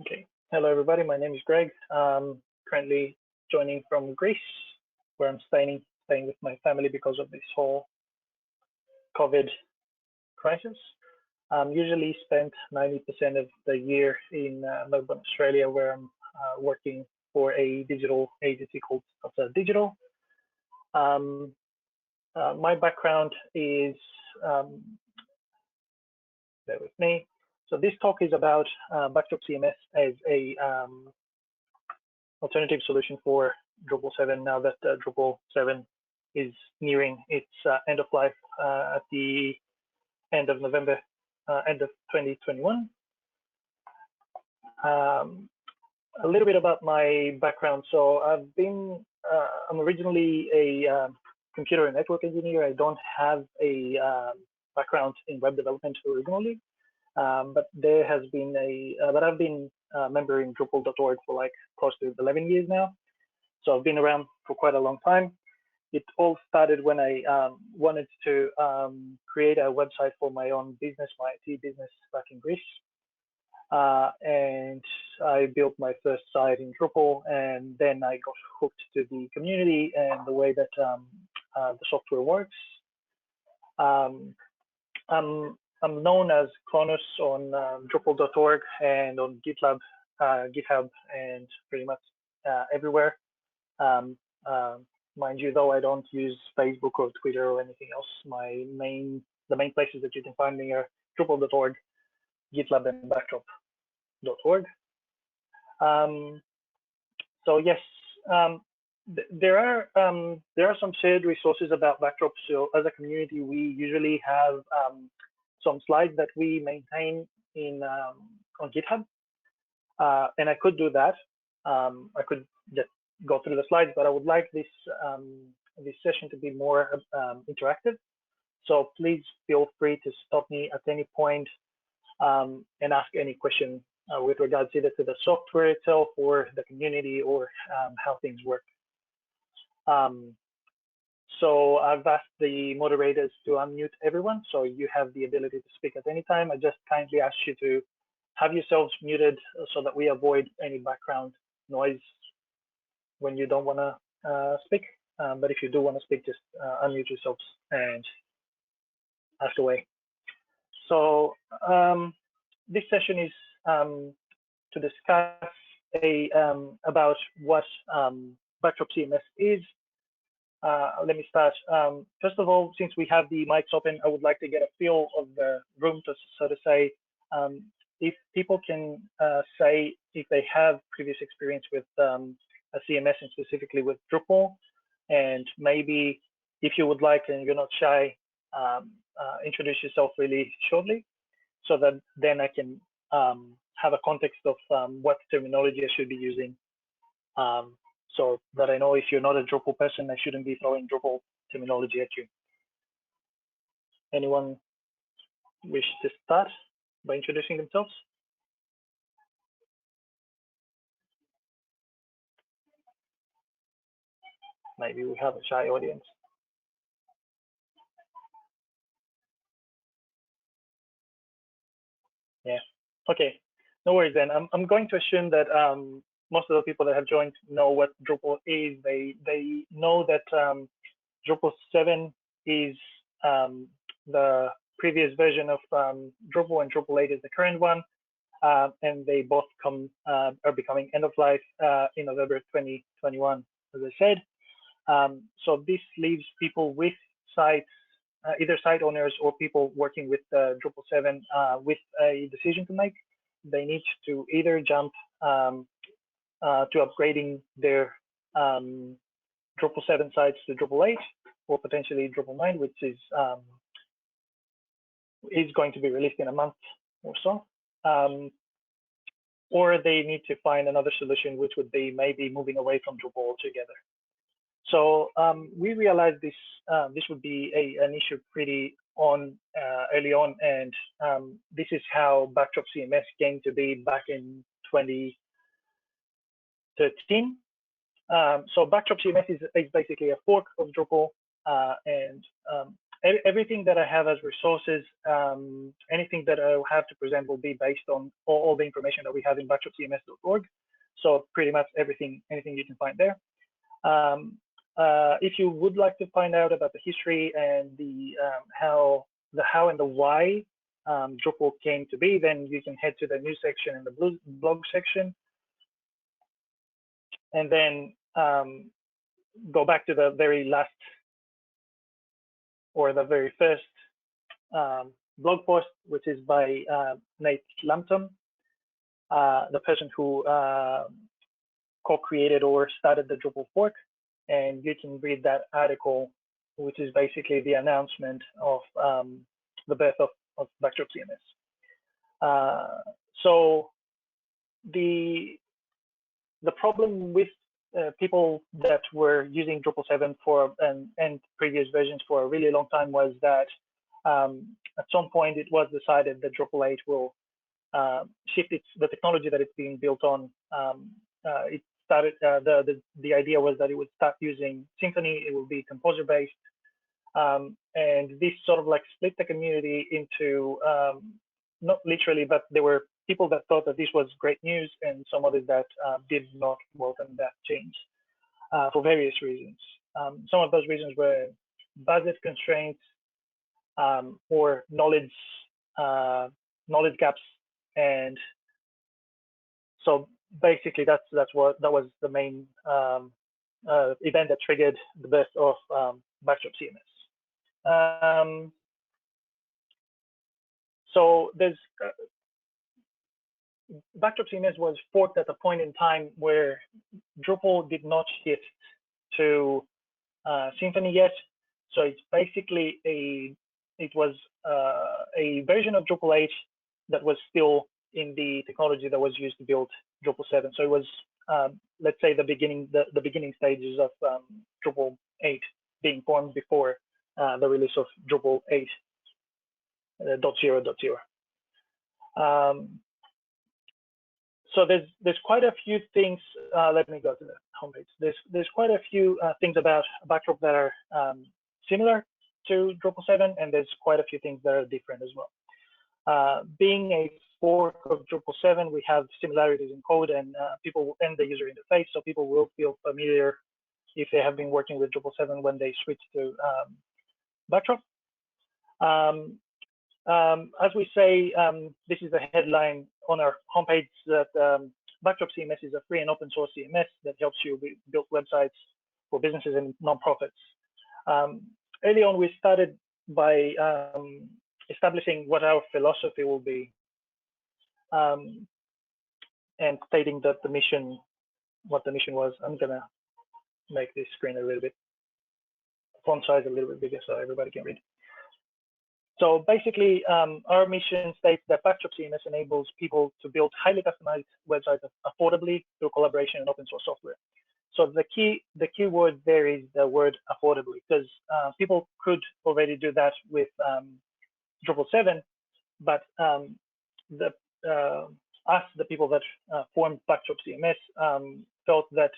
Okay. Hello, everybody. My name is Greg. Currently joining from Greece, where I'm staying with my family because of this whole COVID crisis. Usually spent 90% of the year in Melbourne, Australia, where I'm working for a digital agency called Telstra Digital. Um, my background is, bear with me. So this talk is about Backdrop CMS as a alternative solution for Drupal 7 now that Drupal 7 is nearing its end of life at the end of November, end of 2021. A little bit about my background. So I'm originally a computer and network engineer. I don't have a background in web development originally, but I've been a member in Drupal.org for like close to 11 years now. So I've been around for quite a long time. It all started when I wanted to create a website for my own business, my IT business back in Greece. And I built my first site in Drupal, and then I got hooked to the community and the way that the software works. I'm known as Kronos on Drupal.org and on GitLab, GitHub, and pretty much everywhere. Mind you, though, I don't use Facebook or Twitter or anything else. The main places that you can find me are Drupal.org, GitLab, and Backdrop.org. So yes, there are some shared resources about Backdrop. So as a community, we usually have some slides that we maintain on GitHub, and I could do that. I could just go through the slides, but I would like this session to be more interactive. So please feel free to stop me at any point and ask any question with regards either to the software itself or the community or how things work. So I've asked the moderators to unmute everyone, so you have the ability to speak at any time. I just kindly ask you to have yourselves muted so that we avoid any background noise when you don't want to speak. But if you do want to speak, just unmute yourselves and ask away. So this session is to discuss about what Backdrop CMS is. Let me start. First of all, since we have the mics open, I would like to get a feel of the room, so to say. If people can say if they have previous experience with a CMS and specifically with Drupal, and maybe if you would like and you're not shy, introduce yourself really shortly, so that then I can have a context of what terminology I should be using, so that I know if you're not a Drupal person, I shouldn't be throwing Drupal terminology at you. Anyone wish to start by introducing themselves? Maybe we have a shy audience. Yeah. Okay. No worries then. I'm going to assume that most of the people that have joined know what Drupal is. They know that Drupal 7 is the previous version of Drupal, and Drupal 8 is the current one. And they both are becoming end of life in November 2021, as I said. So this leaves people with sites, either site owners or people working with Drupal 7 with a decision to make. They need to either jump to upgrading their Drupal 7 sites to Drupal 8 or potentially Drupal 9, which is going to be released in a month or so. Or they need to find another solution, which would be maybe moving away from Drupal altogether. So we realized this would be an issue pretty early on, and this is how Backdrop CMS came to be back in 2013. So Backdrop CMS is basically a fork of Drupal, and everything that I have as resources, anything that I have to present will be based on all the information that we have in backdropcms.org. So pretty much anything you can find there. If you would like to find out about the history and the how and the why Drupal came to be, then you can head to the news section and the blog section, and then go back to the very last or the very first blog post, which is by Nate Lampton, the person who co-created or started the Drupal fork. And you can read that article, which is basically the announcement of the birth of Backdrop CMS. So the problem with people that were using Drupal 7 and previous versions for a really long time was that at some point it was decided that Drupal 8 will shift the technology that it's being built on. It started the idea was that it would start using Symfony. It will be composer based, and this sort of like split the community into not literally, but there were people that thought that this was great news and some others that did not welcome that change for various reasons. Some of those reasons were budget constraints or knowledge gaps, and so basically that was the main event that triggered the birth of Backdrop CMS. So there's Backdrop CMS was forked at a point in time where Drupal did not shift to Symfony yet. So it's basically a version of Drupal 8 that was still in the technology that was used to build Drupal 7. So it was, let's say, the beginning stages of Drupal 8 being formed before the release of Drupal 8.0.0. So there's quite a few things. Let me go to the homepage. There's quite a few things about Backdrop that are similar to Drupal 7, and there's quite a few things that are different as well. Being a fork of Drupal 7, we have similarities in code and people and the user interface, so people will feel familiar if they have been working with Drupal 7 when they switch to Backdrop. As we say, this is the headline on our homepage that Backdrop CMS is a free and open source CMS that helps you build websites for businesses and nonprofits. Early on, we started by establishing what our philosophy will be and stating that what the mission was. I'm gonna make this screen a little bit, font size a little bit bigger so everybody can read. So basically, our mission states that Backdrop CMS enables people to build highly customized websites affordably through collaboration and open source software. So the key word there is the word affordably, because people could already do that with Drupal 7, but the people that formed Backdrop CMS felt that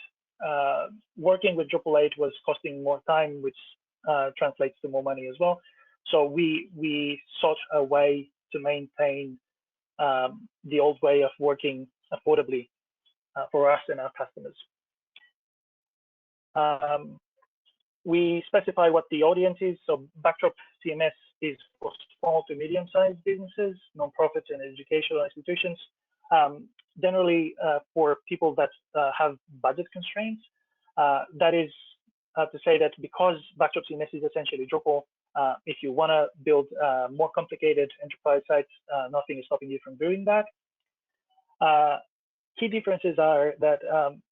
working with Drupal 8 was costing more time, which translates to more money as well. So we sought a way to maintain the old way of working affordably for us and our customers. We specify what the audience is. So Backdrop CMS is for small to medium-sized businesses, nonprofits, and educational institutions. Generally, for people that have budget constraints, that is to say that because Backdrop CMS is essentially Drupal, if you want to build more complicated enterprise sites, nothing is stopping you from doing that. Key differences are that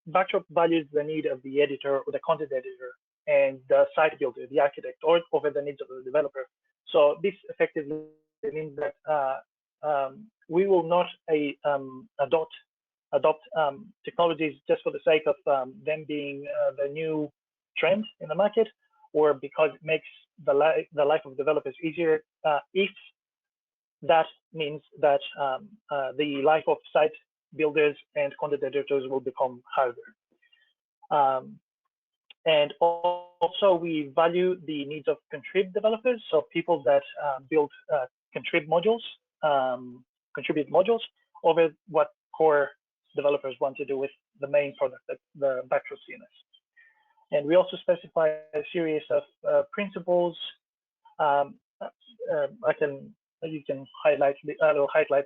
Backdrop values the need of the editor or the content editor and the site builder, the architect, or over the needs of the developer. So this effectively means that we will not adopt technologies just for the sake of them being the new trend in the market, or because it makes the life of developers easier, if that means that the life of site builders and content editors will become harder. And also, we value the needs of contrib developers, so people that build contrib modules, contribute modules over what core developers want to do with the main product, the Backdrop CMS. And we also specify a series of principles. You can highlight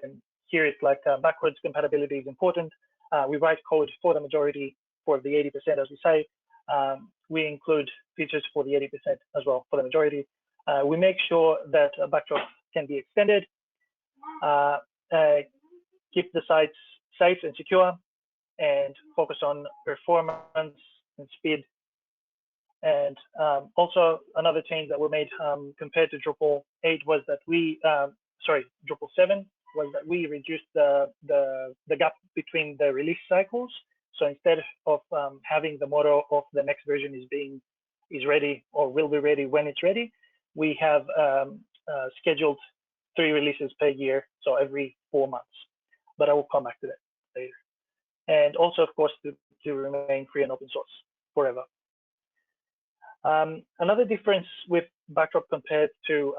and here it's like backwards compatibility is important. We write code for the majority, for the 80%, as we say. We include features for the 80% as well for the majority. We make sure that a Backdrop can be extended, keep the sites safe and secure, and focus on performance and speed. And also another change that we made compared to Drupal 8 was that Drupal 7 was that we reduced the gap between the release cycles. So instead of having the motto of the next version is ready or will be ready when it's ready, we have scheduled 3 releases per year, so every 4 months. But I will come back to that later. And also, of course, to remain free and open source forever. Another difference with Backdrop compared to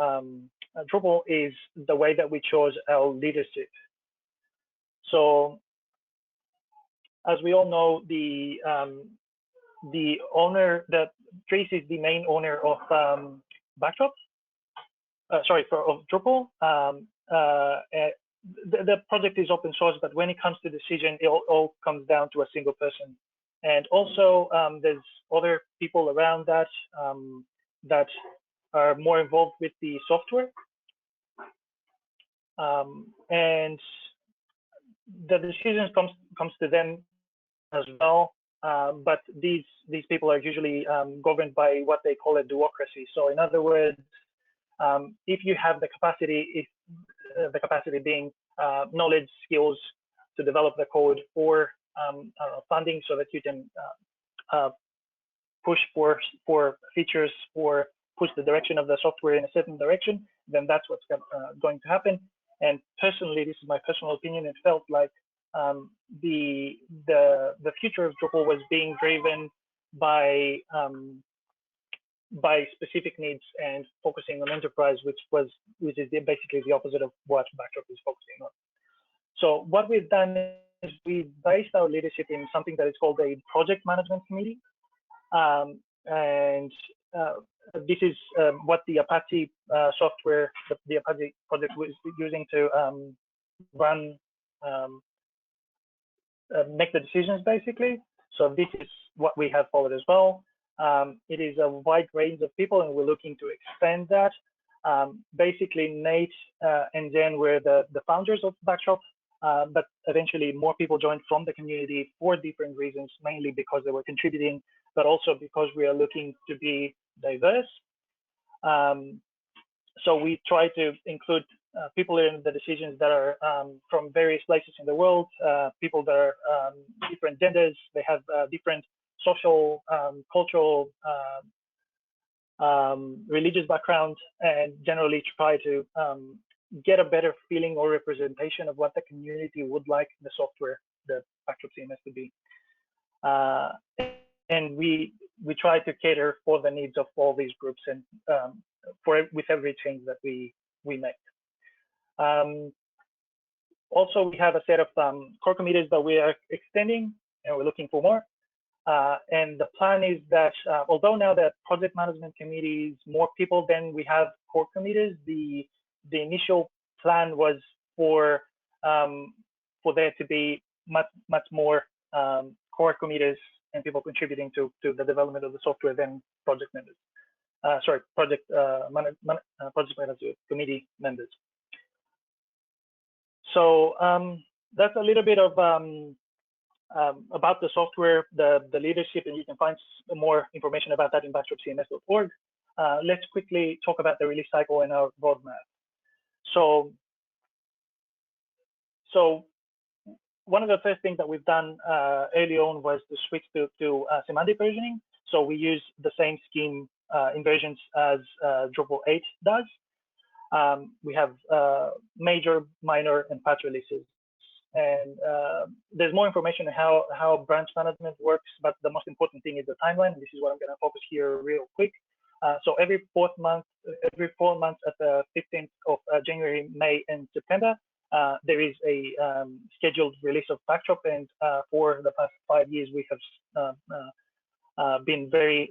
Drupal is the way that we chose our leadership. So, as we all know, the owner, Dries is the main owner of Backdrop. Of Drupal. The project is open source, but when it comes to decision, it all comes down to a single person. And also, there's other people around that that are more involved with the software, and the decisions comes to them as well. But these people are usually governed by what they call a duocracy. So, in other words, if you have the capacity, the capacity being knowledge, skills to develop the code, or funding so that you can push for features or push the direction of the software in a certain direction, then that's what's going to happen. And personally, this is my personal opinion, it felt like the future of Drupal was being driven by specific needs and focusing on enterprise, which is basically the opposite of what Backdrop is focusing on. So what we've done is we based our leadership in something that is called a project management committee. This is what the Apache software, the Apache project was using to run, make the decisions basically. So this is what we have followed as well. It is a wide range of people, and we're looking to expand that. Basically, Nate and Jen were the founders of Backdrop, but eventually more people joined from the community for different reasons, mainly because they were contributing, but also because we are looking to be diverse. So we try to include people in the decisions that are from various places in the world, people that are different genders, they have different social, cultural, religious background, and generally try to get a better feeling or representation of what the community would like the software, the Backdrop CMS to be. And we try to cater for the needs of all these groups and with every change that we make. Also, we have a set of core committees that we are extending, and we're looking for more. And the plan is that although now that project management committee is more people than we have core committees, the initial plan was for there to be much more core committees and people contributing to the development of the software than project members. Project manager committee members. So that's a little bit of about the software, the leadership, and you can find more information about that in backdropcms.org. Let's quickly talk about the release cycle and our roadmap. So one of the first things that we've done early on was to switch to semantic versioning. So we use the same scheme in versions as Drupal 8 does. We have major, minor, and patch releases. and there's more information on how branch management works, but the most important thing is the timeline. This is what I'm going to focus here real quick. So every 4 months at the 15th of January, May, and September, there is a scheduled release of Backdrop, and for the past 5 years, we have been very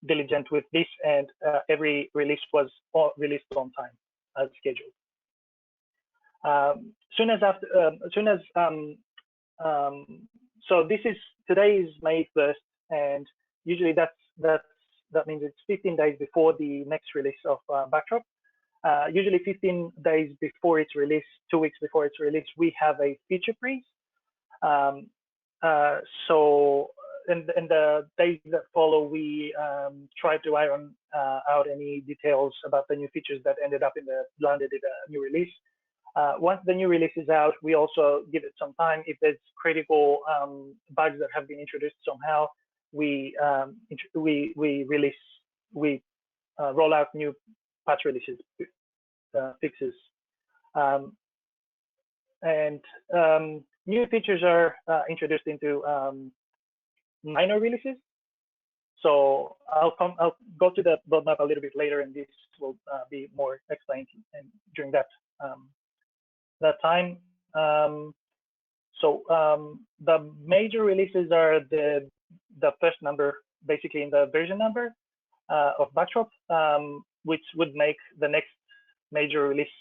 diligent with this, and every release was released on time as scheduled. So today is May 1st, and usually that means it's 15 days before the next release of Backdrop. Usually 15 days before its release, 2 weeks before its release, we have a feature freeze. So in the days that follow, we try to iron out any details about the new features that landed in the new release. Once the new release is out, we also give it some time. If there's critical bugs that have been introduced somehow, we roll out new patch releases, fixes, and new features are introduced into minor releases. So I'll go to the roadmap a little bit later, and this will be more explained during that time. The major releases are the first number, basically in the version number of Backdrop, which would make the next major release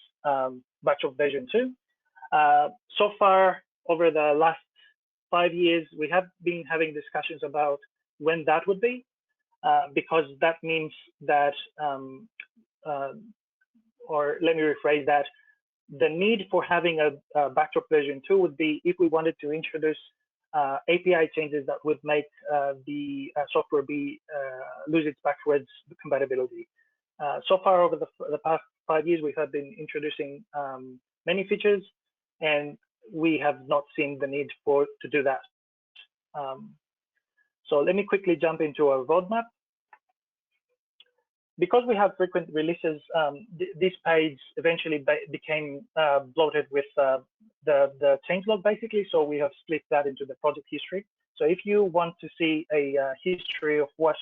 Backdrop version 2. So far, over the last 5 years, we have been having discussions about when that would be, because that means that, or let me rephrase that, the need for having a Backdrop version 2 would be if we wanted to introduce API changes that would make the software lose its backwards compatibility. So far, over the past 5 years, we have been introducing many features, and we have not seen the need to do that. So let me quickly jump into a roadmap. Because we have frequent releases, this page eventually became bloated with the changelog, basically. So we have split that into the project history. So if you want to see a history of what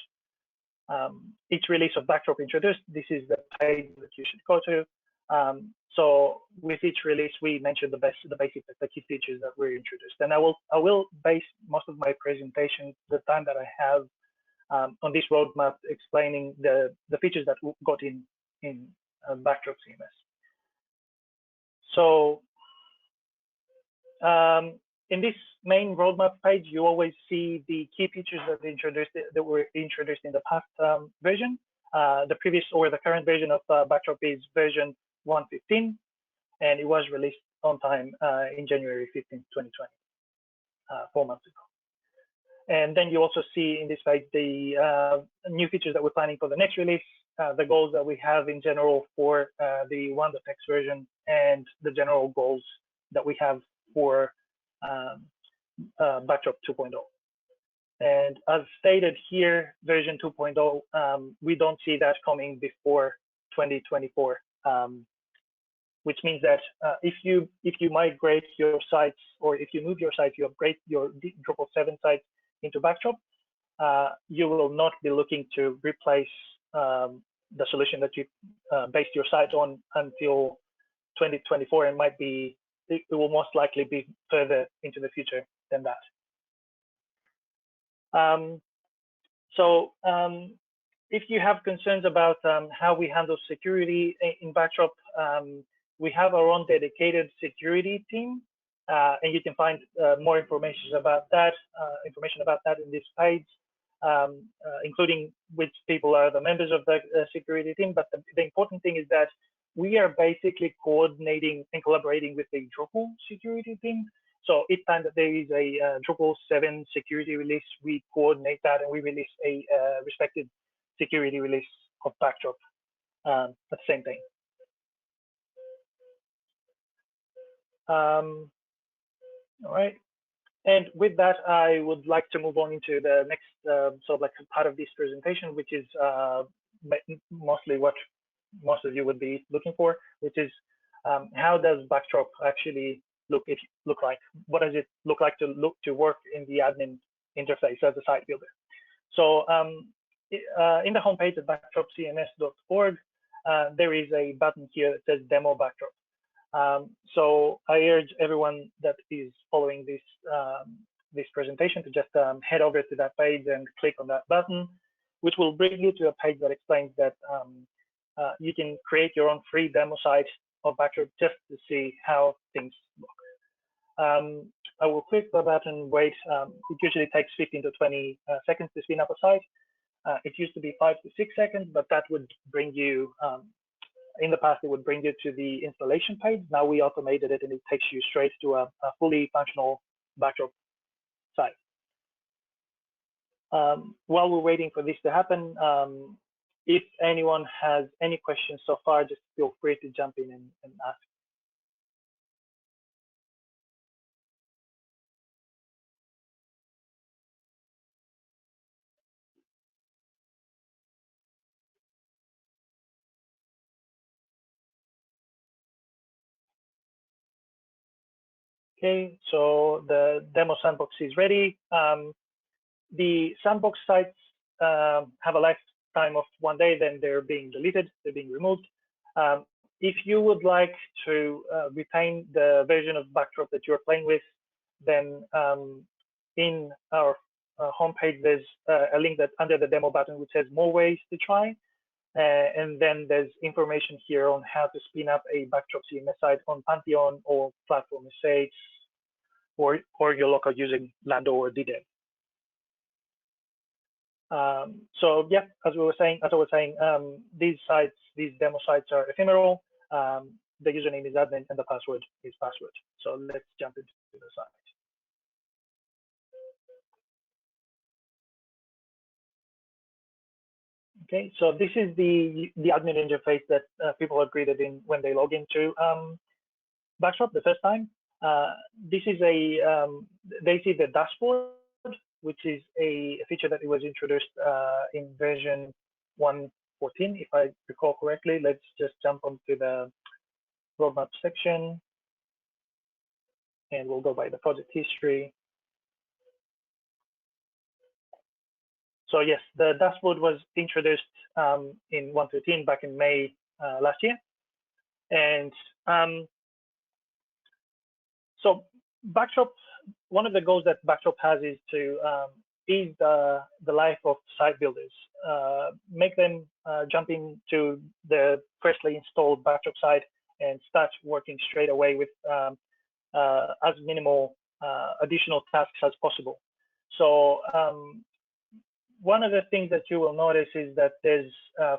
each release of Backdrop introduced, this is the page that you should go to. So with each release, we mentioned the key features that were introduced. And I will base most of my presentation, the time that I have, on this roadmap, explaining the features that got in Backdrop CMS. So in this main roadmap page, you always see the key features that were introduced in the past version. The previous or the current version of Backdrop is version 1.15, and it was released on time in January 15, 2020, 4 months ago. And then you also see in this page the new features that we're planning for the next release, the goals that we have in general for the 1.x version, and the general goals that we have for Backdrop 2.0. And as stated here, version 2.0, we don't see that coming before 2024, which means that if you migrate your sites, or if you move your site, you upgrade your Drupal 7 sites into Backdrop, you will not be looking to replace the solution that you based your site on until 2024, and it will most likely be further into the future than that. If you have concerns about how we handle security in Backdrop, we have our own dedicated security team, and you can find more information about that in this page, including which people are the members of the security team. But the important thing is that we are basically coordinating and collaborating with the Drupal security team. So each time that there is a Drupal 7 security release, we coordinate that, and we release a respective security release of Backdrop at the same time. All right. And with that, I would like to move on into the next part of this presentation, which is mostly what most of you would be looking for, which is how does Backdrop actually look like? What does it look like to work in the admin interface as a site builder? So in the homepage at backdropcms.org, there is a button here that says Demo Backdrop. So I urge everyone that is following this presentation to just head over to that page and click on that button, which will bring you to a page that explains that you can create your own free demo site of Backdrop just to see how things look. I will click the button, wait. It usually takes 15 to 20 seconds to spin up a site. It used to be 5 to 6 seconds, but that would bring you, in the past, it would bring you to the installation page. Now we automated it and it takes you straight to a fully functional Backdrop site. While we're waiting for this to happen, if anyone has any questions so far, just feel free to jump in and ask. Okay, so the demo sandbox is ready. The sandbox sites have a lifetime of 1 day, then they're being deleted, they're being removed. If you would like to retain the version of Backdrop that you're playing with, then in our homepage, there's a link that under the demo button which says more ways to try. And then there's information here on how to spin up a Backdrop CMS site on Pantheon or Platform SH or your local using Lando or DDEV. So yeah, as I was saying, these sites, these demo sites are ephemeral. The username is admin and the password is password. So let's jump into the site. Okay, so this is the admin interface that people are greeted in when they log into Backdrop the first time. This is they see the dashboard, which is a feature that was introduced in version 1.14, if I recall correctly. Let's just jump onto the roadmap section, and we'll go by the project history. So yes, the dashboard was introduced in 1.13 back in May last year. And so Backdrop, one of the goals that Backdrop has is to ease the life of site builders, make them jump into the freshly installed Backdrop site and start working straight away with as minimal additional tasks as possible. So one of the things that you will notice is that there's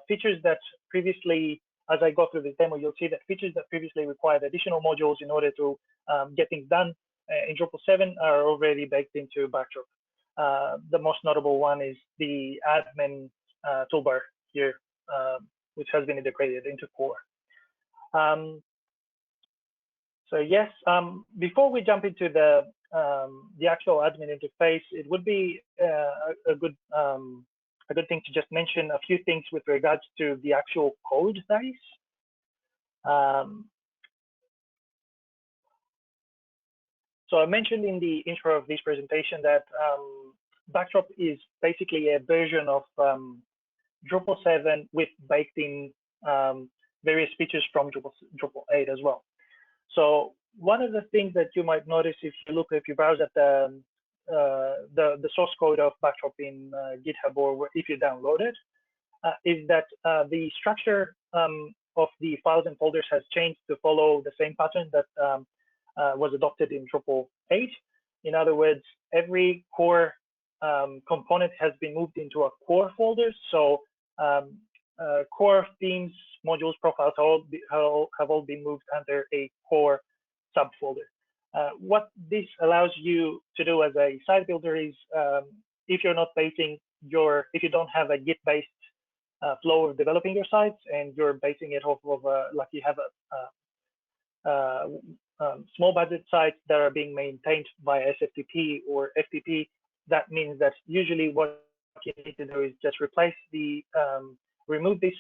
features that previously, as I go through this demo, you'll see that features that previously required additional modules in order to get things done in Drupal 7 are already baked into Backdrop. The most notable one is the admin toolbar here, which has been integrated into core. So yes, before we jump into the actual admin interface, it would be a good thing to just mention a few things with regards to the actual code base. So I mentioned in the intro of this presentation that Backdrop is basically a version of Drupal 7 with baked in various features from Drupal 8 as well. So one of the things that you might notice if you browse at the source code of Backdrop in GitHub, or if you download it, is that the structure of the files and folders has changed to follow the same pattern that was adopted in Drupal 8. In other words, every core component has been moved into a core folder. So core themes, modules, profiles have all been moved under a core subfolder. What this allows you to do as a site builder is, if you're not basing if you don't have a Git-based flow of developing your sites and you're basing it off of like you have a small budget sites that are being maintained by SFTP or FTP, that means that usually what you need to do is just remove this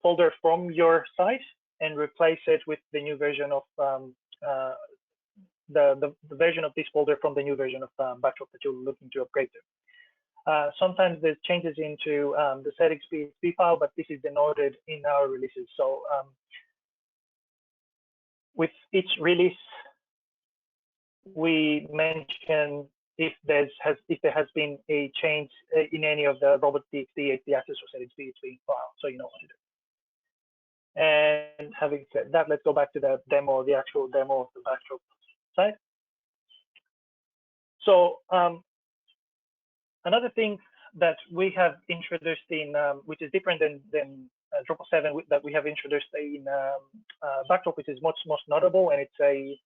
folder from your site and replace it with the new version of the version of this folder from the new version of Backdrop that you're looking to upgrade to. Sometimes there's changes into the settings PHP file, but this is denoted in our releases. So with each release, we mention if there has been a change in any of the robot.txt, htaccess, or settings PHP file, so you know what to do. And having said that, let's go back to the demo, the actual demo of the Backdrop site. So another thing that we have introduced in, which is different than Drupal 7 that we have introduced in Backdrop, which is most notable, and it's a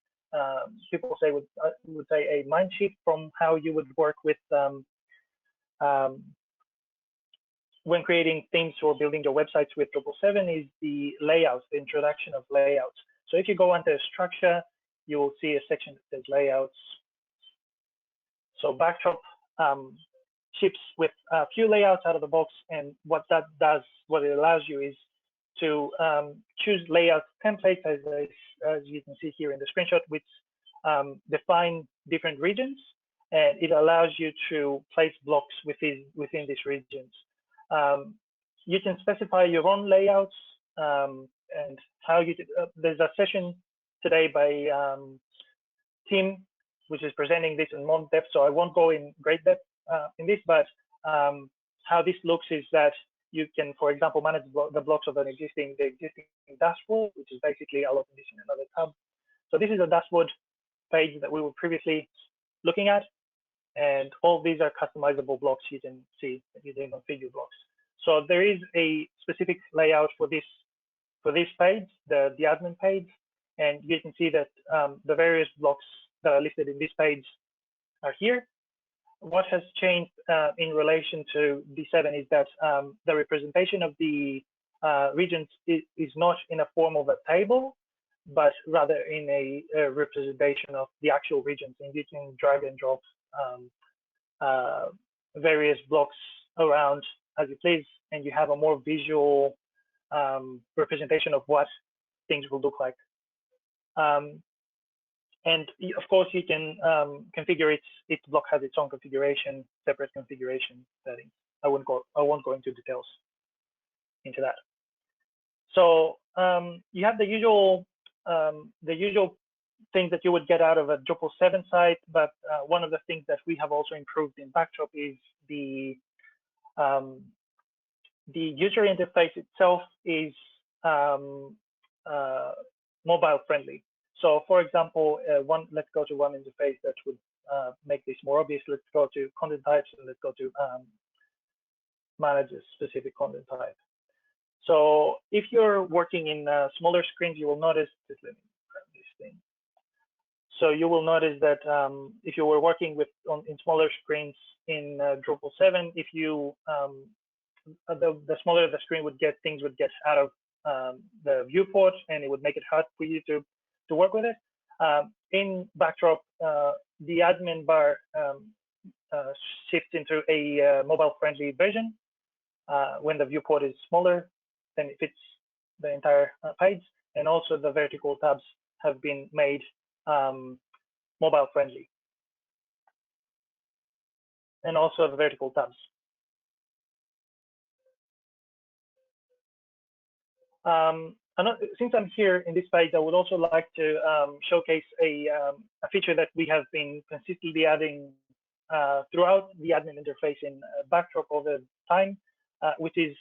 people say would say a mind shift from how you would work with when creating themes or building your websites with Drupal 7 is the layouts, the introduction of layouts. So if you go under structure, you will see a section that says layouts. So Backdrop ships with a few layouts out of the box, and what that does, what it allows you is to choose layout templates, as you can see here in the screenshot, which define different regions, and it allows you to place blocks within these regions. You can specify your own layouts and how you. There's a session today by Tim, which is presenting this in more depth, so I won't go in great depth in this, but how this looks is that you can, for example, manage the blocks of the existing dashboard, which is basically, I'll open this in another tab. So this is a dashboard page that we were previously looking at, and all these are customizable blocks you can see using configure blocks. So there is a specific layout for this page, the admin page, and you can see that the various blocks that are listed in this page are here. What has changed in relation to D7 is that the representation of the regions is not in a form of a table, but rather in a representation of the actual regions, and you can drag and drop various blocks around as you please, and you have a more visual representation of what things will look like. And of course, you can configure each block has its own configuration, separate configuration settings. I won't go into details into that. So you have the usual things that you would get out of a Drupal 7 site, but one of the things that we have also improved in Backdrop is the user interface itself is mobile friendly. So for example, let's go to one interface that would make this more obvious. Let's go to content types, and let's go to manage a specific content type. So if you're working in smaller screens, you will notice, let me grab this thing. So you will notice that if you were working in smaller screens in Drupal 7, if you the smaller the screen would get, things would get out of the viewport, and it would make it hard for you to work with it. In Backdrop, the admin bar shifts into a mobile-friendly version when the viewport is smaller than it fits the entire page, and also the vertical tabs have been made mobile-friendly, and also the vertical tabs. Since I'm here in this page, I would also like to showcase a feature that we have been consistently adding throughout the admin interface in Backdrop over time, which is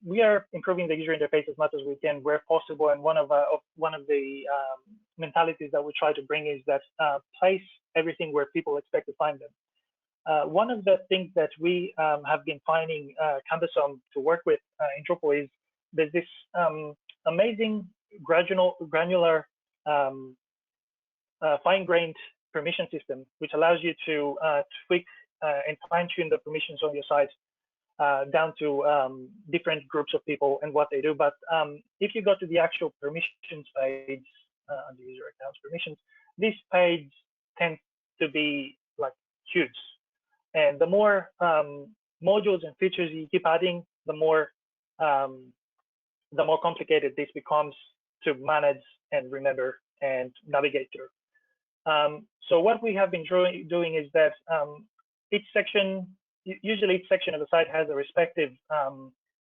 we are improving the user interface as much as we can where possible. And one of the mentalities that we try to bring is that place everything where people expect to find them. One of the things that we have been finding cumbersome to work with in Drupal is there's this amazing granular fine-grained permission system, which allows you to tweak and fine-tune the permissions on your site down to different groups of people and what they do. But if you go to the actual permissions page under user accounts permissions, this page tends to be like huge. And the more modules and features you keep adding, the more complicated this becomes to manage and remember and navigate through. So what we have been doing is that each section, usually each section of the site has a respective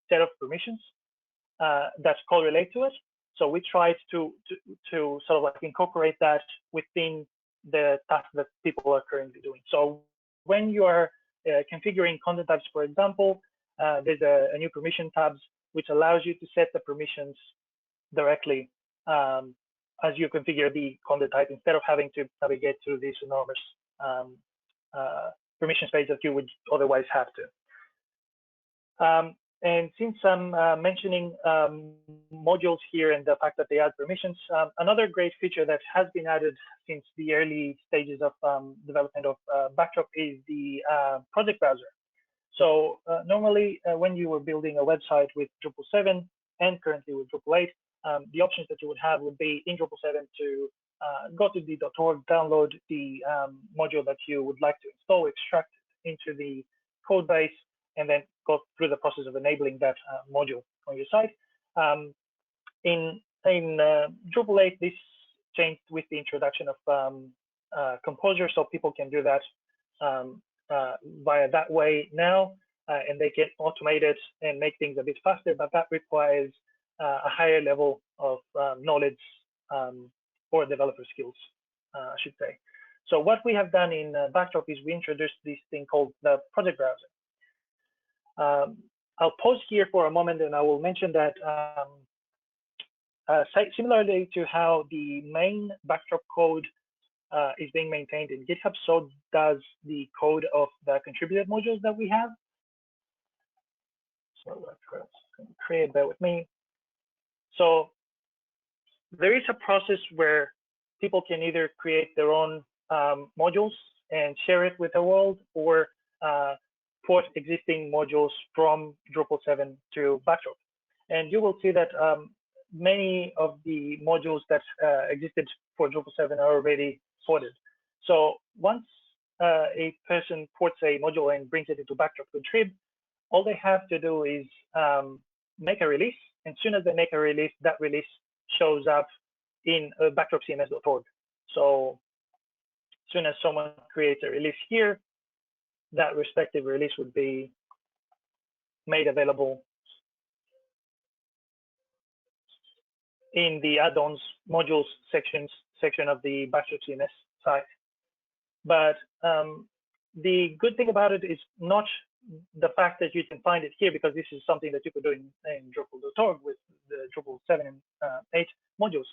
set of permissions that correlate to it. So we tried to sort of like incorporate that within the tasks that people are currently doing. So when you are configuring content types, for example, there's a new permission tabs, which allows you to set the permissions directly as you configure the content type instead of having to navigate through this enormous permission space that you would otherwise have to. And since I'm mentioning modules here and the fact that they add permissions, another great feature that has been added since the early stages of development of Backdrop is the project browser. So normally when you were building a website with Drupal 7 and currently with Drupal 8, the options that you would have would be in Drupal 7 to go to the .org, download the module that you would like to install, extract it into the code base, and then go through the process of enabling that module on your site. In Drupal 8, this changed with the introduction of Composer, so people can do that via that way now, and they can automate it and make things a bit faster, but that requires a higher level of knowledge or developer skills, I should say. So what we have done in Backdrop is we introduced this thing called the project browser. I'll pause here for a moment and I will mention that similarly to how the main Backdrop code is being maintained in GitHub, so does the code of the contributed modules that we have. So let's create that with me. So there is a process where people can either create their own modules and share it with the world, or port existing modules from Drupal 7 to Backdrop. And you will see that many of the modules that existed for Drupal 7 are already ported. So once a person ports a module and brings it into Backdrop Contrib, all they have to do is make a release. And as soon as they make a release, that release shows up in backdropcms.org. So as soon as someone creates a release here, that respective release would be made available in the add-ons modules section of the Backdrop CMS site. But the good thing about it is not the fact that you can find it here, because this is something that you could do in Drupal.org with the Drupal 7 and 8 modules.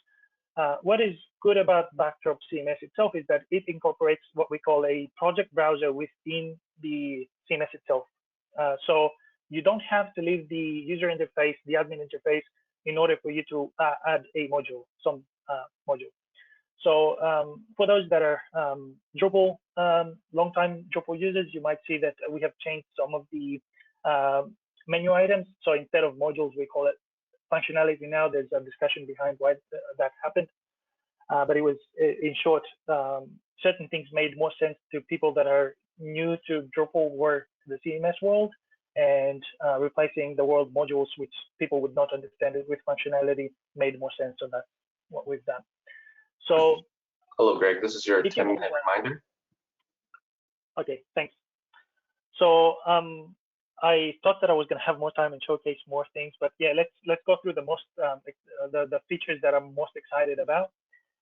What is good about Backdrop CMS itself is that it incorporates what we call a project browser within the CMS itself. So you don't have to leave the user interface, the admin interface, in order for you to add a module, some module. So for those that are Drupal, long-time Drupal users, you might see that we have changed some of the menu items. So instead of modules, we call it functionality now. There's a discussion behind why that happened. But it was, in short, certain things made more sense to people that are new to Drupal or the CMS world, and replacing the world modules, which people would not understand it with functionality, made more sense. So that's what we've done. So, hello, Greg. This is your 10-minute reminder. Okay, thanks. So I thought that I was going to have more time and showcase more things, but yeah, let's go through the most the features that I'm most excited about,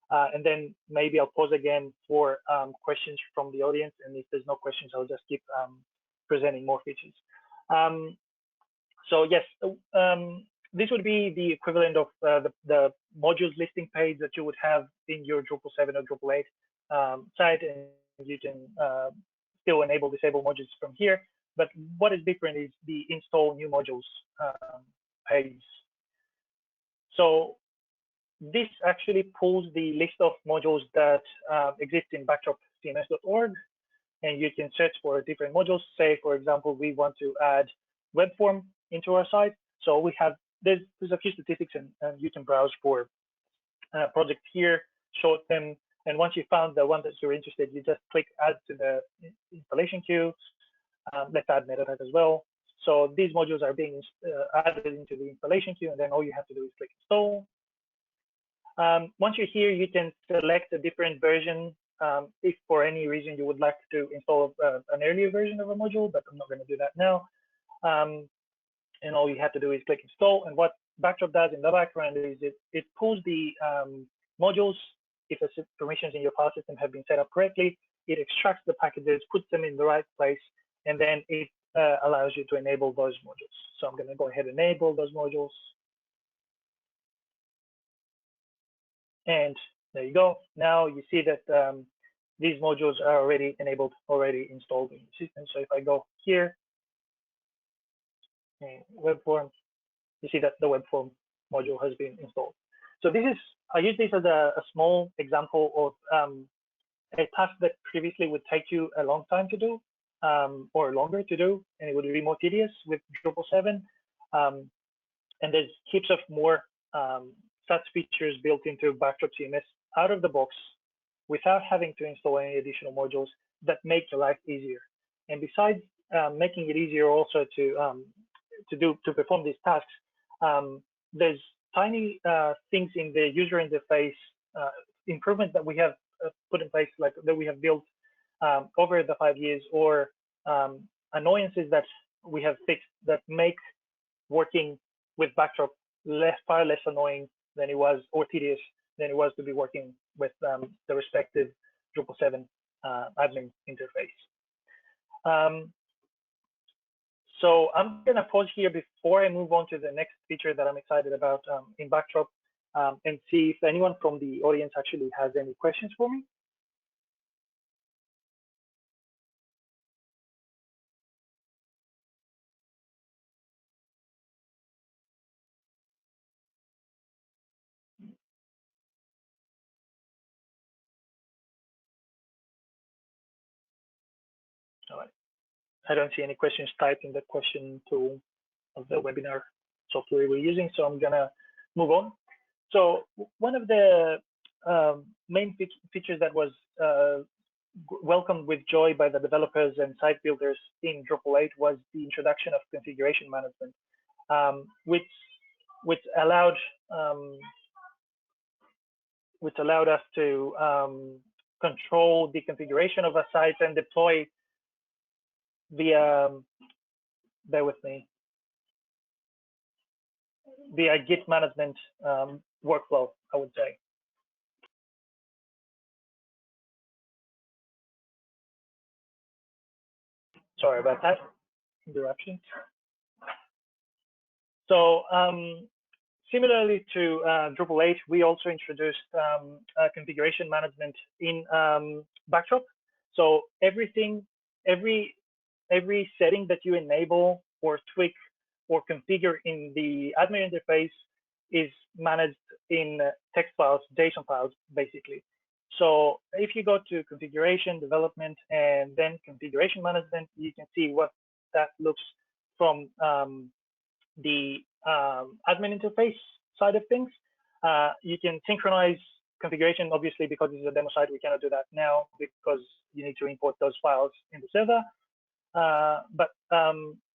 and then maybe I'll pause again for questions from the audience. And if there's no questions, I'll just keep presenting more features. So yes. This would be the equivalent of the modules listing page that you would have in your Drupal 7 or Drupal 8 site, and you can still enable disable modules from here. But what is different is the install new modules page. So this actually pulls the list of modules that exist in backdropcms.org, and you can search for different modules. Say, for example, we want to add web form into our site. So we have there's a few statistics, and you can browse for projects here, show them, and once you found the one that you're interested, you just click add to the installation queue. Let's add metadata as well. So these modules are being added into the installation queue, and then all you have to do is click install. Once you're here, you can select a different version if for any reason you would like to install an earlier version of a module, but I'm not going to do that now. And all you have to do is click install. And what Backdrop does in the background is it pulls the modules. If the permissions in your file system have been set up correctly, it extracts the packages, puts them in the right place, and then it allows you to enable those modules. So I'm going to go ahead and enable those modules. And there you go. Now you see that these modules are already enabled, already installed in the system. So if I go here, web form, you see that the web form module has been installed. So this is, I use this as a small example of a task that previously would take you a long time to do, or longer to do, and it would be more tedious with Drupal 7. And there's heaps of more such features built into Backdrop CMS out of the box without having to install any additional modules that make your life easier. And besides making it easier also to perform these tasks, there's tiny things in the user interface improvement that we have put in place, like that we have built over the 5 years, or annoyances that we have fixed that make working with Backdrop far less annoying than it was, or tedious than it was to be working with the respective Drupal 7 admin interface. So I'm going to pause here before I move on to the next feature that I'm excited about in Backdrop, and see if anyone from the audience actually has any questions for me. All right. I don't see any questions typed in the question tool of the webinar software we're using, so I'm going to move on. So one of the main features that was welcomed with joy by the developers and site builders in Drupal 8 was the introduction of configuration management, which allowed us to control the configuration of a site and deploy via, bear with me, via Git management workflow, I would say. Sorry about that interruption. So similarly to Drupal 8, we also introduced configuration management in Backdrop. So every setting that you enable or tweak or configure in the admin interface is managed in text files, JSON files, basically. So if you go to configuration, development, and then configuration management, you can see what that looks from the admin interface side of things. You can synchronize configuration, obviously, because this is a demo site, we cannot do that now because you need to import those files in the server. But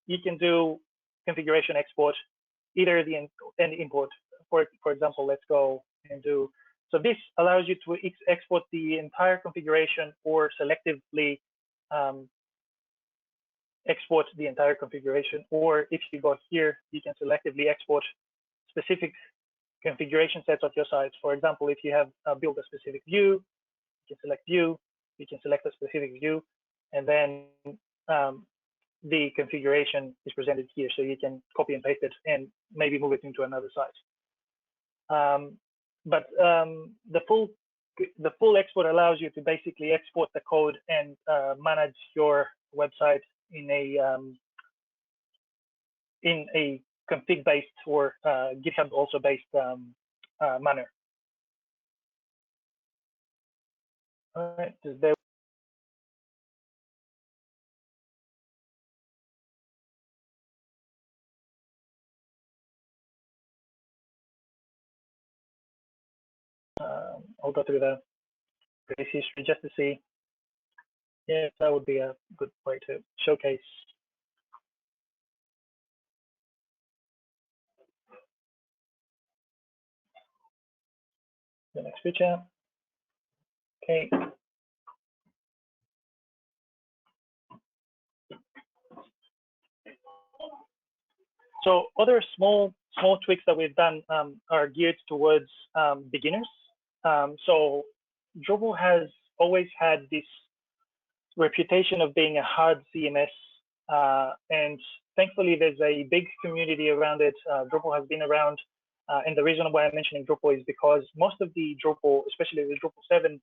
you can do configuration export, either the import. For example, let's go and do. So this allows you to export the entire configuration or selectively export the entire configuration. Or if you go here, you can selectively export specific configuration sets of your sites. For example, if you have built a specific view, you can select view, you can select a specific view, and then the configuration is presented here. So you can copy and paste it and maybe move it into another site. But the full export allows you to basically export the code and manage your website in a config-based or GitHub also based manner. All right, there. I'll go through the base history just to see. Yeah, that would be a good way to showcase. The next feature. Okay, So other small tweaks that we've done are geared towards beginners. So Drupal has always had this reputation of being a hard CMS, and thankfully there's a big community around it. Drupal has been around, and the reason why I'm mentioning Drupal is because most of the Drupal, especially the Drupal 7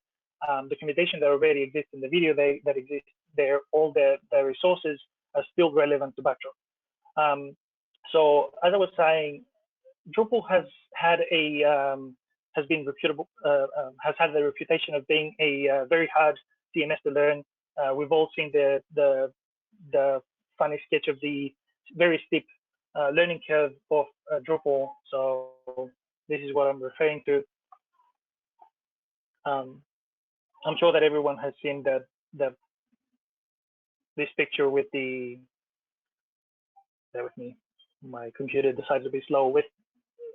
documentation that already exists in the video that exists there, all the resources are still relevant to Backdrop. So as I was saying, Drupal has had been reputable, has had the reputation of being a very hard CMS to learn. We've all seen the funny sketch of the very steep learning curve of Drupal. So this is what I'm referring to. I'm sure that everyone has seen this picture with the. Bear with me. My computer decides to be slow. With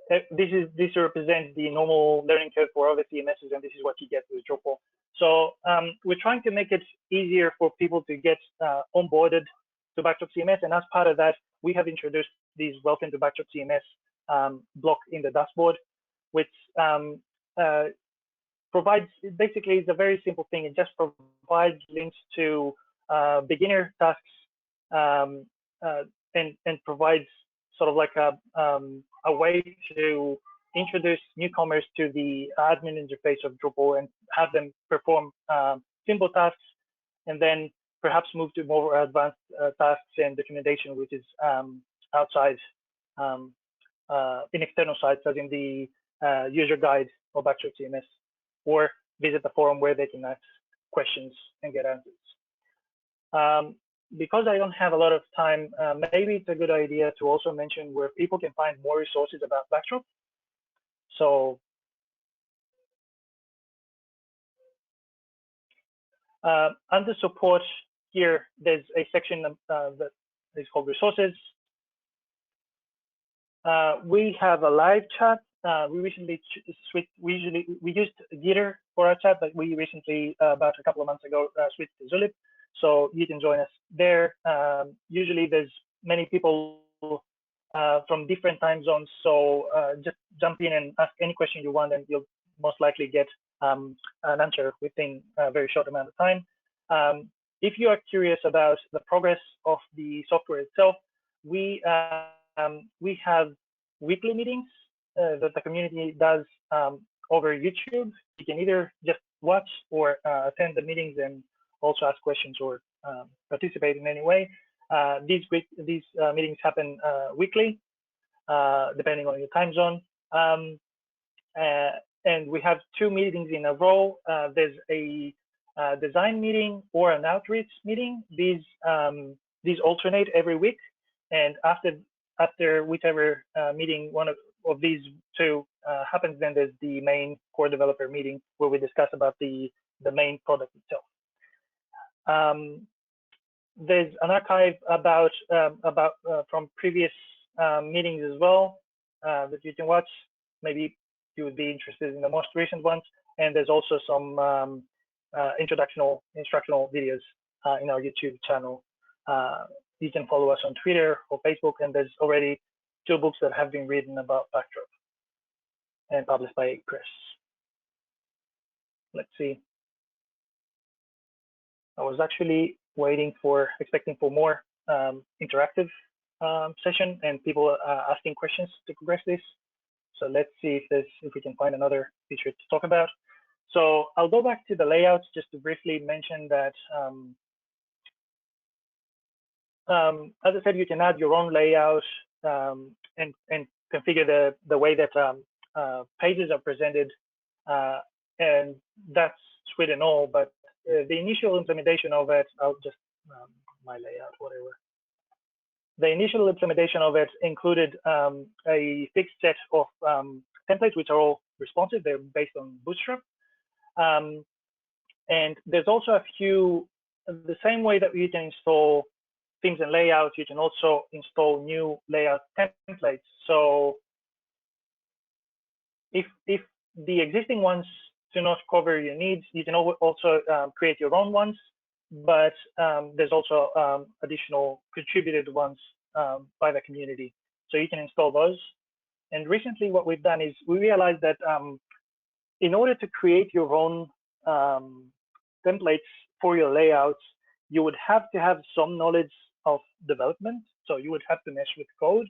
this represents the normal learning curve for other CMSs, and this is what you get with Drupal. So we're trying to make it easier for people to get onboarded to Backdrop CMS, and as part of that, we have introduced these Welcome to Backdrop CMS block in the dashboard, which provides, basically, it's a very simple thing. It just provides links to beginner tasks and provides sort of like a way to introduce newcomers to the admin interface of Drupal and have them perform simple tasks, and then perhaps move to more advanced tasks and documentation, which is outside in external sites, as in the user guide of Backdrop CMS, or visit the forum where they can ask questions and get answers. Because I don't have a lot of time, maybe it's a good idea to also mention where people can find more resources about Backdrop. So under support here, there's a section that is called resources. We have a live chat. We recently switched. We used Gitter for our chat, but we recently, about a couple of months ago, switched to Zulip. So you can join us there. Usually there's many people from different time zones. So just jump in and ask any question you want, and you'll most likely get an answer within a very short amount of time. If you are curious about the progress of the software itself, we have weekly meetings that the community does over YouTube. You can either just watch or attend the meetings and also ask questions or participate in any way. These meetings happen weekly, depending on your time zone. And we have 2 meetings in a row. There's a design meeting or an outreach meeting. These alternate every week, and after whichever meeting one of these 2 happens, then there's the main core developer meeting where we discuss about the main product itself. There's an archive about from previous meetings as well that you can watch. Maybe you would be interested in the most recent ones. And there's also some instructional videos in our YouTube channel. You can follow us on Twitter or Facebook, and there's already 2 books that have been written about Backdrop and published by Chris. Let's see. I was actually expecting for more interactive session and people asking questions to progress this. So let's see if we can find another feature to talk about. So I'll go back to the layouts just to briefly mention that, as I said, you can add your own layout and configure the way that pages are presented, and that's sweet and all, but the initial implementation of it, I'll just, my layout, whatever. The initial implementation of it included a fixed set of templates, which are all responsive. They're based on Bootstrap. And there's also a few, the same way that you can install themes and layouts, you can also install new layout templates. So if the existing ones do not cover your needs, you can also create your own ones, but there's also additional contributed ones by the community. So you can install those. And recently what we've done is we realized that in order to create your own templates for your layouts, you would have to have some knowledge of development. So you would have to mesh with code.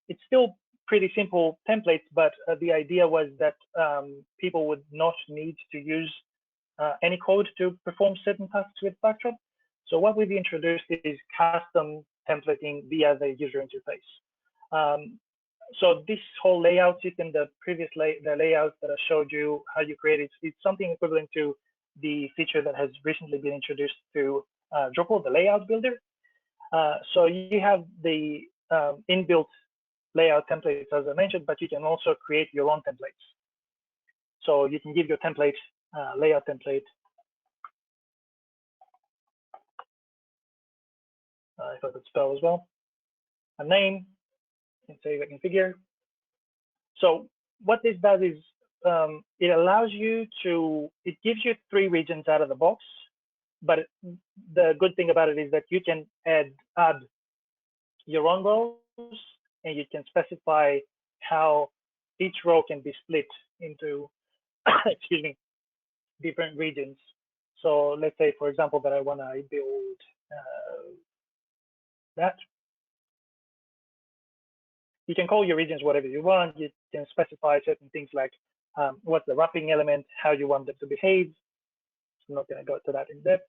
It's still pretty simple templates, but the idea was that people would not need to use any code to perform certain tasks with Backdrop. So what we've introduced is custom templating via the user interface. So this whole layout system, the previous the layout that I showed you how you create it, it's something equivalent to the feature that has recently been introduced to Drupal, the layout builder. So you have the inbuilt layout templates, as I mentioned, but you can also create your own templates. So you can give your template, layout template, if I could spell as well, a name, and save a configure. So what this does is it allows you to, it gives you 3 regions out of the box, but the good thing about it is that you can add your own rows, and you can specify how each row can be split into, excuse me, different regions. So let's say, for example, that I want to build that. You can call your regions whatever you want. You can specify certain things like what's the wrapping element, how you want them to behave. I'm not going to go to that in depth.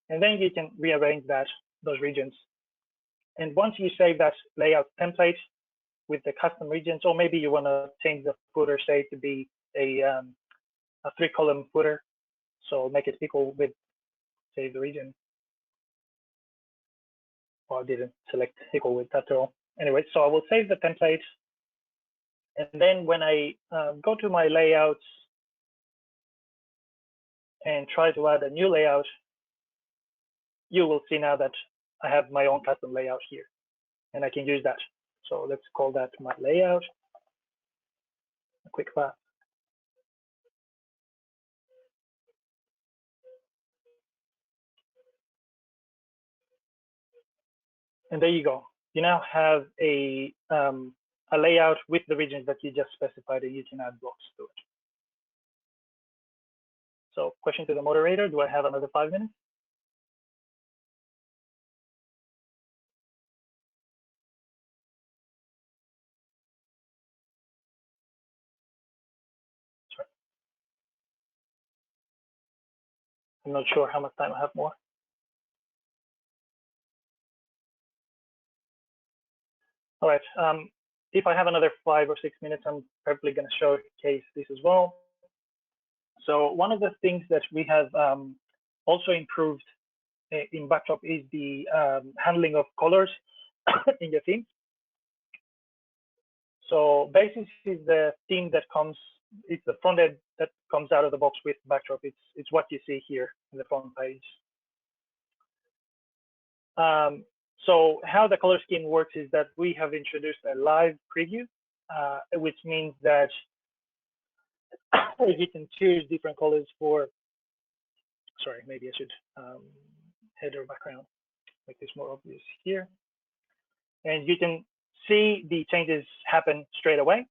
And then you can rearrange those regions. And once you save that layout template with the custom regions, or maybe you want to change the footer, say, to be a 3-column footer, so make it equal with, say, the region. Well, I didn't select equal with that at all. Anyway, so I will save the template. And then when I go to my layouts and try to add a new layout, you will see now that I have my own custom layout here, and I can use that. So let's call that my layout, a quick path. And there you go. You now have a layout with the regions that you just specified, and you can add blocks to it. So question to the moderator, do I have another 5 minutes? Sorry. I'm not sure how much time I have more. All right. If I have another 5 or 6 minutes, I'm probably going to showcase this as well. So one of the things that we have also improved in Backdrop is the handling of colors in your theme. So Basis is the theme that comes, it's the front end that comes out of the box with Backdrop. It's what you see here in the front page. So how the color scheme works is that we have introduced a live preview, which means that you can choose different colors for, sorry, maybe I should header background, make this more obvious here. And you can see the changes happen straight away.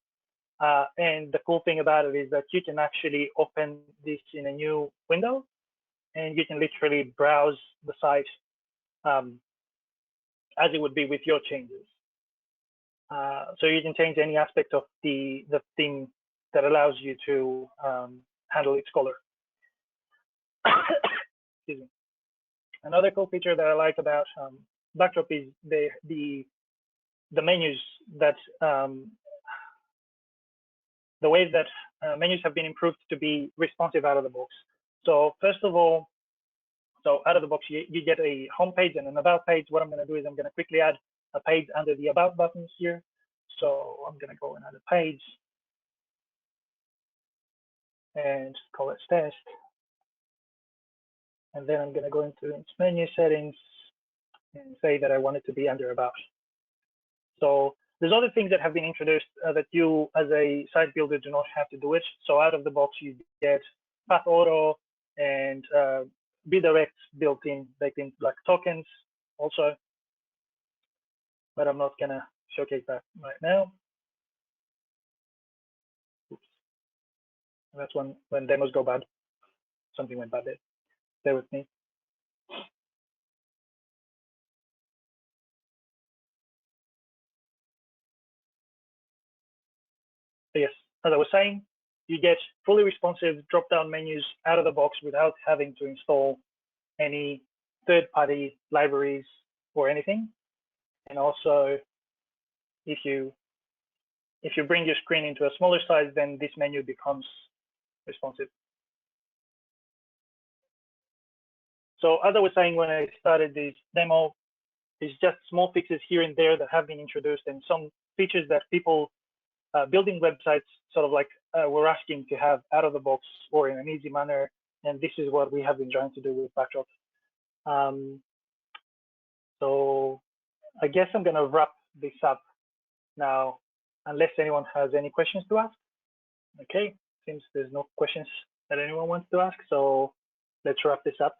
And the cool thing about it is that you can actually open this in a new window, and you can literally browse the site as it would be with your changes. So you can change any aspect of the theme that allows you to handle its color. Excuse me. Another cool feature that I like about Backdrop is the menus that the way that menus have been improved to be responsive out of the box. So first of all, so out of the box, you get a home page and an about page. What I'm going to do is I'm going to quickly add a page under the about buttons here. So I'm going to go and add a page and call it test. And then I'm going to go into its menu settings and say that I want it to be under about. So there's other things that have been introduced that you as a site builder do not have to do it. So out of the box, you get path auto and redirects built in, baked in like tokens also. But I'm not going to showcase that right now. Oops. That's when demos go bad. Something went bad there. Bear with me. So yes, as I was saying, you get fully responsive drop-down menus out of the box without having to install any third-party libraries or anything. And also, if you bring your screen into a smaller size, then this menu becomes responsive. So as I was saying when I started this demo, it's just small fixes here and there that have been introduced, and some features that people building websites sort of like were asking to have out of the box or in an easy manner. And this is what we have been trying to do with Backdrop. So I guess I'm going to wrap this up now, unless anyone has any questions to ask. Okay, seems there's no questions that anyone wants to ask, so let's wrap this up.